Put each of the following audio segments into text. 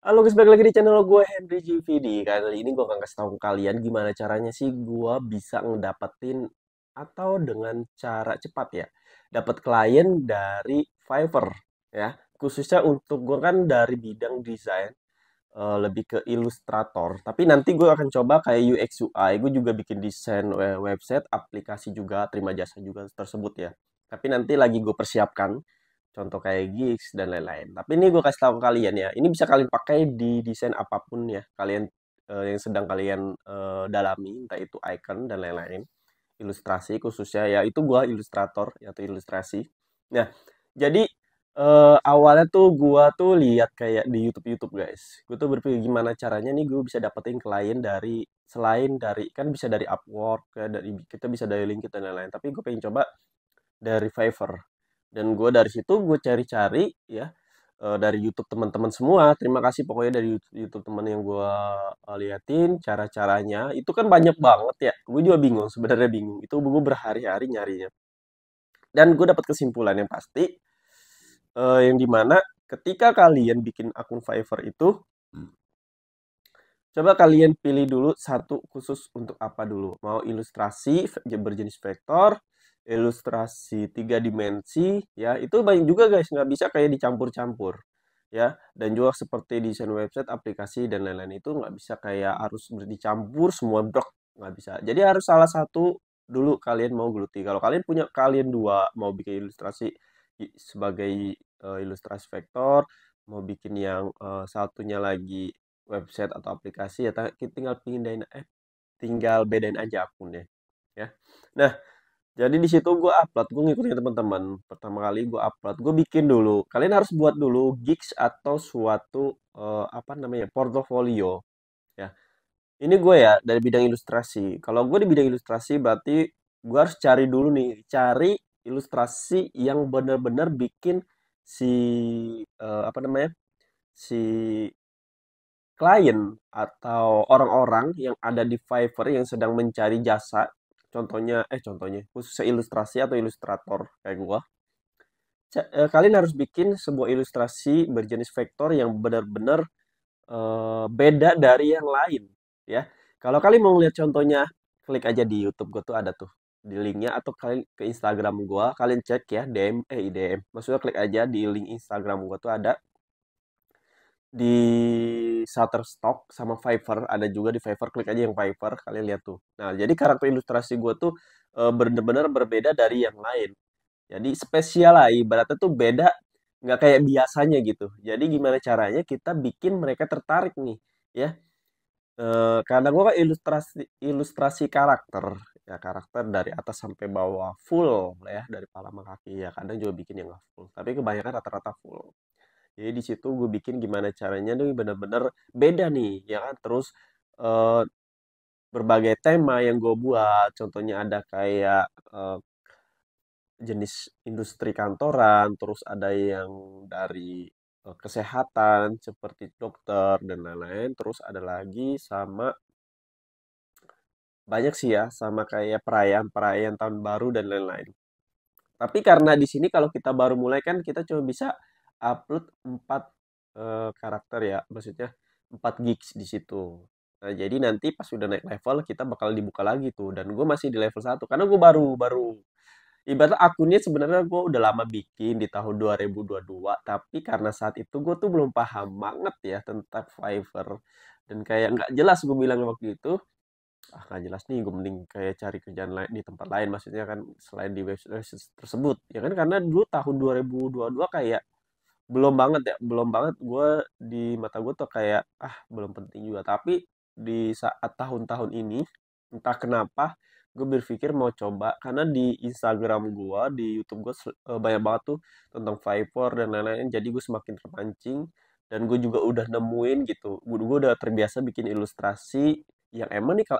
Halo guys, balik lagi di channel gue Henry GVD. Kali ini gue akan kasih tahu ke kalian gimana caranya sih gue bisa ngedapetin atau dengan cara cepat ya dapat klien dari Fiverr ya. Khususnya untuk gue kan dari bidang desain, lebih ke ilustrator. Tapi nanti gue akan coba kayak UX UI. Gue juga bikin desain website, aplikasi juga, terima jasa juga tersebut ya. Tapi nanti lagi gue persiapkan contoh kayak gigs dan lain-lain. Tapi ini gue kasih tahu ke kalian ya, ini bisa kalian pakai di desain apapun ya, kalian yang sedang kalian dalami, entah itu icon dan lain-lain, ilustrasi khususnya ya itu gue ilustrator atau ilustrasi. Nah, jadi awalnya tuh gue tuh lihat kayak di YouTube YouTube guys, gue tuh berpikir gimana caranya nih gue bisa dapetin klien dari selain dari kan bisa dari Upwork, kayak dari kita bisa dari LinkedIn dan lain-lain. Tapi gue pengen coba dari Fiverr. Dan gue dari situ gue cari-cari ya dari YouTube teman-teman semua. Terima kasih pokoknya dari YouTube teman yang gue liatin cara-caranya. Itu kan banyak banget ya. Gue juga bingung sebenarnya bingung. Itu gue berhari-hari nyarinya. Dan gue dapat kesimpulan yang pasti yang dimana ketika kalian bikin akun Fiverr itu coba kalian pilih dulu satu khusus untuk apa dulu. Mau ilustrasi berjenis vektor, ilustrasi tiga dimensi, ya itu banyak juga guys, nggak bisa kayak dicampur-campur, ya. Dan juga seperti desain website, aplikasi dan lain-lain itu nggak bisa kayak harus dicampur semua blok, nggak bisa. Jadi harus salah satu dulu kalian mau geluti. Kalau kalian punya kalian dua mau bikin ilustrasi sebagai ilustrasi vektor, mau bikin yang satunya lagi website atau aplikasi ya tinggal pindahin tinggal bedain aja akunnya ya. Nah, jadi di situ gue upload, gue ngikutin teman-teman. Pertama kali gue upload, gue bikin dulu. Kalian harus buat dulu gigs atau suatu apa namanya portofolio ya. Ini gue ya dari bidang ilustrasi. Kalau gue di bidang ilustrasi berarti gue harus cari dulu nih, cari ilustrasi yang benar-benar bikin si apa namanya si klien atau orang-orang yang ada di Fiverr yang sedang mencari jasa, contohnya khususnya ilustrasi atau ilustrator kayak gua, kalian harus bikin sebuah ilustrasi berjenis vektor yang benar-benar beda dari yang lain ya. Kalau kalian mau lihat contohnya, klik aja di YouTube gua tuh ada tuh di linknya, atau kalian ke Instagram gua, kalian cek ya DM, maksudnya klik aja di link Instagram gua tuh ada di Shutterstock sama Fiverr, ada juga di Fiverr, klik aja yang Fiverr, kalian lihat tuh. Nah, jadi karakter ilustrasi gue tuh bener-bener berbeda dari yang lain. Jadi spesial lah, ibaratnya tuh beda, nggak kayak biasanya gitu. Jadi gimana caranya kita bikin mereka tertarik nih, ya. Kadang gue kan ilustrasi ilustrasi karakter, ya karakter dari atas sampai bawah full ya, dari kepala sama kaki ya. Kadang juga bikin yang nggak full, tapi kebanyakan rata-rata full. Jadi di situ gue bikin gimana caranya nih bener-bener beda nih, ya kan. Terus eh, berbagai tema yang gue buat. Contohnya ada kayak jenis industri kantoran, terus ada yang dari kesehatan seperti dokter dan lain-lain. Terus ada lagi sama banyak sih ya, sama kayak perayaan-perayaan tahun baru dan lain-lain. Tapi karena di sini kalau kita baru mulai kan kita cuma bisa upload 4 karakter ya, maksudnya 4 gigs di situ. Nah, jadi nanti pas udah naik level kita bakal dibuka lagi tuh, dan gue masih di level satu karena gue baru baru ibaratnya akunnya sebenarnya gue udah lama bikin di tahun 2022, tapi karena saat itu gue tuh belum paham banget ya tentang Fiverr, dan kayak nggak jelas gue bilang waktu itu, ah nggak jelas nih gue mending kayak cari kerjaan lain di tempat lain, maksudnya kan selain di website tersebut ya kan, karena dulu tahun 2022 kayak belum banget gue di mata gue tuh kayak ah belum penting juga. Tapi di saat tahun-tahun ini entah kenapa gue berpikir mau coba, karena di Instagram gue di YouTube gue banyak banget tuh tentang Fiverr dan lain-lain, jadi gue semakin terpancing. Dan gue juga udah nemuin gitu, gue udah terbiasa bikin ilustrasi yang emang nih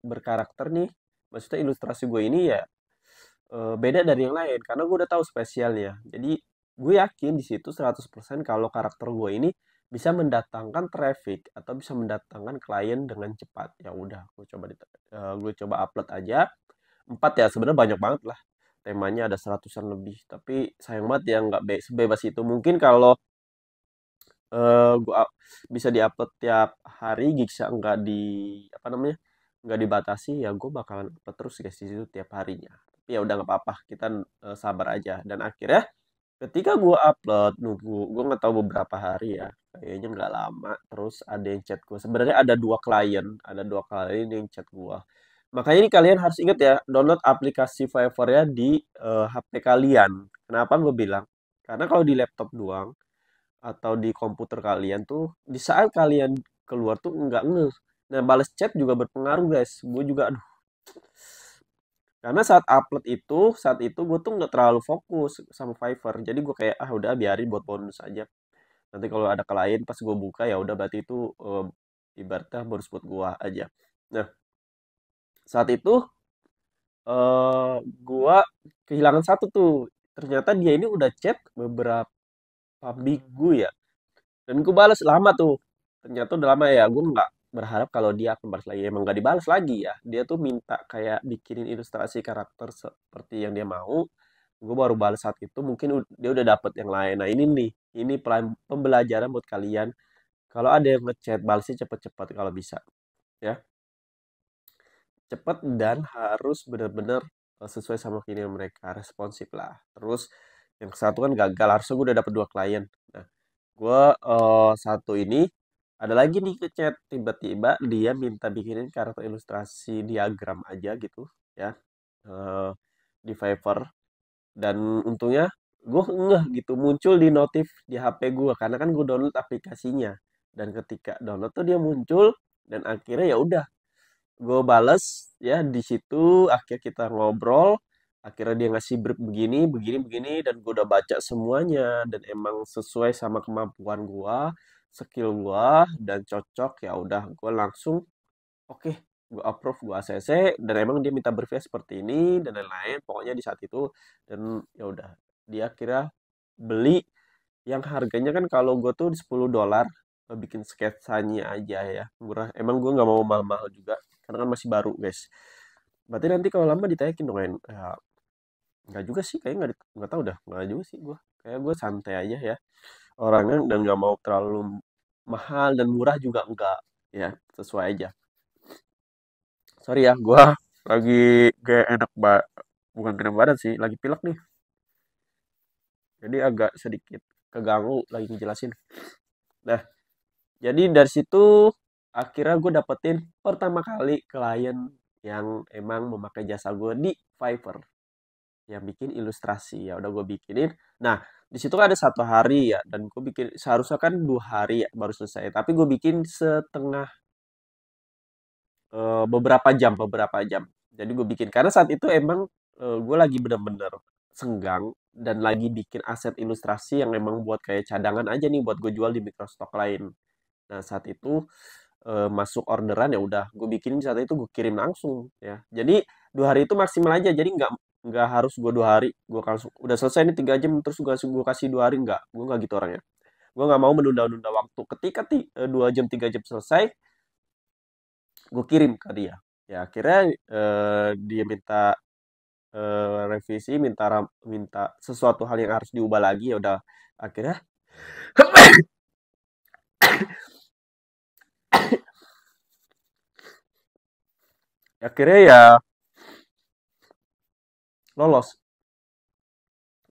berkarakter nih, maksudnya ilustrasi gue ini ya beda dari yang lain karena gue udah tahu spesialnya. Jadi gue yakin di situ 100% kalau karakter gue ini bisa mendatangkan traffic atau bisa mendatangkan klien dengan cepat. Ya udah, gue coba upload aja. 4 ya, sebenarnya banyak banget lah. Temanya ada seratusan lebih, tapi sayang banget ya nggak sebebas itu. Mungkin kalau gua bisa diupload tiap hari gigs ya, nggak di apa namanya, nggak dibatasi, ya gue bakalan upload terus guys di situ tiap harinya. Tapi ya udah nggak apa-apa, kita sabar aja. Dan akhirnya ketika gua upload, nunggu, gua nggak tahu beberapa hari ya, kayaknya nggak lama, terus ada yang chat gua. Sebenarnya ada dua klien yang chat gua. Makanya ini kalian harus ingat ya, download aplikasi Fiverr ya di HP kalian. Kenapa gue bilang? Karena kalau di laptop doang atau di komputer kalian tuh, di saat kalian keluar tuh nggak ngeh. Nah, balas chat juga berpengaruh guys. Gue juga, aduh, karena saat itu gue tuh nggak terlalu fokus sama Fiverr. Jadi gue kayak, ah udah biarin buat bonus aja. Nanti kalau ada klien pas gue buka ya udah, berarti itu ibaratnya bonus buat gue aja. Nah, saat itu gua kehilangan satu tuh. Ternyata dia ini udah chat beberapa minggu ya. Dan gue balas lama tuh. Ternyata udah lama ya. Gue nggak berharap kalau dia akan balas lagi. Emang nggak dibalas lagi ya. Dia tuh minta kayak bikinin ilustrasi karakter seperti yang dia mau. Gue baru balas saat itu. Mungkin dia udah dapet yang lain. Nah ini nih. Ini pembelajaran buat kalian. Kalau ada yang ngechat, balasnya cepet-cepet kalau bisa. Ya, cepet dan harus benar-benar sesuai sama keinginan mereka, responsif lah. Terus yang satu kan gagal, harusnya gue udah dapet dua klien. Nah, gue satu ini ada lagi nih ke chat, tiba-tiba dia minta bikinin karakter ilustrasi diagram aja gitu ya, eh, di Fiverr. Dan untungnya gue ngeh gitu, muncul di notif di HP gue karena kan gue download aplikasinya. Dan ketika download tuh dia muncul, dan akhirnya ya udah gue bales ya di situ. Akhirnya kita ngobrol, akhirnya dia ngasih brief begini begini begini, dan gue udah baca semuanya dan emang sesuai sama kemampuan gue, skill gue, dan cocok. Ya udah gue langsung oke, gue approve, gue ACC. Dan emang dia minta briefnya seperti ini dan lain-lain pokoknya di saat itu. Dan ya udah, dia kira beli yang harganya kan, kalau gue tuh $10 bikin sketsanya aja ya, murah. Emang gue nggak mau mahal-mahal juga karena kan masih baru guys. Berarti nanti kalau lama ditayakin dong kan ya. Nggak juga sih, kayak nggak tahu dah, nggak juga sih gue. Kayak gue santai aja ya orangnya, dan nggak mau terlalu mahal dan murah juga enggak, ya sesuai aja. Sorry ya, gue lagi gak enak bukan kena badan sih, lagi pilek nih, jadi agak sedikit keganggu lagi ngejelasin. Nah, jadi dari situ akhirnya gue dapetin pertama kali klien yang emang memakai jasa gue di Fiverr, yang bikin ilustrasi. Ya udah gue bikinin. Nah, di situ kan ada 1 hari ya, dan gue bikin seharusnya kan 2 hari ya baru selesai. Tapi gue bikin setengah, beberapa jam. Jadi gue bikin karena saat itu emang gue lagi bener-bener senggang dan lagi bikin aset ilustrasi yang emang buat kayak cadangan aja nih buat gue jual di microstock lain. Nah, saat itu masuk orderan, ya udah gue bikinin saat itu, gue kirim langsung ya. Jadi 2 hari itu maksimal aja. Jadi nggak harus gue 2 hari gue langsung udah selesai nih 3 jam terus gue kasih 2 hari. Gue nggak gitu orangnya. Gue nggak mau menunda-nunda waktu. Ketika 2 jam 3 jam selesai, gue kirim ke dia. Ya akhirnya dia minta revisi, minta sesuatu hal yang harus diubah lagi. Ya udah, akhirnya akhirnya ya lolos.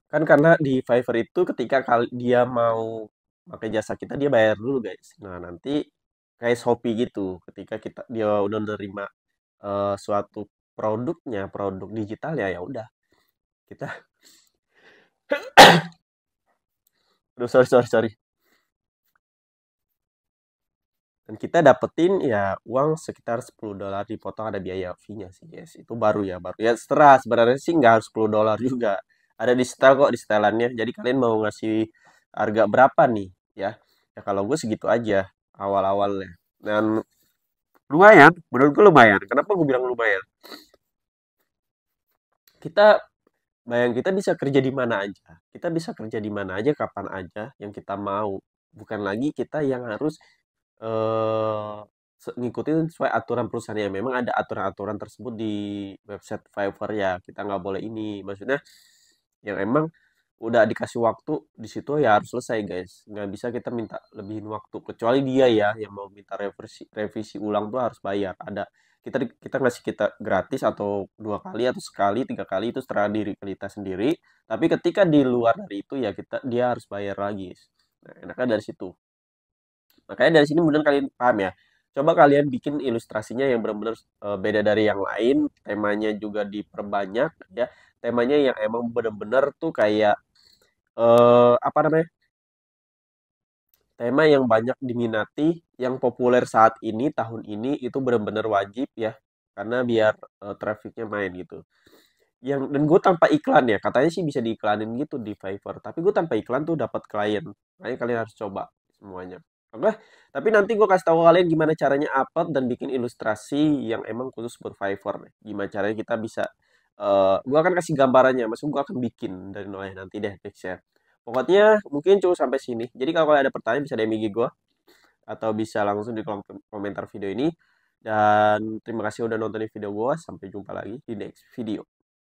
Kan karena di Fiverr itu ketika dia mau pakai jasa kita, dia bayar dulu guys. Nah nanti kayak Shopee gitu, ketika dia udah nerima suatu produk digital, ya ya udah kita, aduh, sorry sorry sorry, dan kita dapetin ya uang sekitar $10, dipotong ada biaya fee-nya sih guys. Itu baru ya, baru ya, setelah sebenarnya sih nggak harus $10 juga, ada di setel kok, di setelannya. Jadi kalian mau ngasih harga berapa nih ya? Ya kalau gue segitu aja awal-awalnya. Dan lumayan, menurutku lumayan. Kenapa gue bilang lumayan? Kita kita bisa kerja di mana aja. Kita bisa kerja di mana aja, kapan aja yang kita mau. Bukan lagi kita yang harus eh ngikutin sesuai aturan perusahaan. Ya memang ada aturan-aturan tersebut di website Fiverr ya. Kita nggak boleh ini. Maksudnya yang emang udah dikasih waktu di situ ya harus selesai guys, nggak bisa kita minta lebihin waktu kecuali dia ya yang mau minta revisi revisi ulang tuh harus bayar. Ada kita ngasih kita gratis atau 2 kali atau sekali 3 kali itu setelah diri kita sendiri, tapi ketika di luar dari itu ya dia harus bayar lagi. Nah enaknya dari situ. Makanya dari sini kemudian kalian paham ya. Coba kalian bikin ilustrasinya yang benar-benar beda dari yang lain, temanya juga diperbanyak ya. Temanya yang emang benar-benar tuh kayak apa namanya? Tema yang banyak diminati, yang populer saat ini tahun ini itu benar-benar wajib ya. Karena biar trafficnya main gitu. Dan gue tanpa iklan ya, katanya sih bisa diiklanin gitu di Fiverr, tapi gue tanpa iklan tuh dapat klien. Makanya kalian harus coba semuanya. Oke, tapi nanti gue kasih tahu kalian gimana caranya upload dan bikin ilustrasi yang emang khusus buat Fiverr. Gimana caranya kita bisa, gue akan kasih gambarannya, maksud gue akan bikin dari nolnya nanti deh, next ya. Pokoknya mungkin cukup sampai sini. Jadi kalau kalian ada pertanyaan bisa DM IG gue atau bisa langsung di kolom komentar video ini. Dan terima kasih udah nontonin video gue. Sampai jumpa lagi di next video.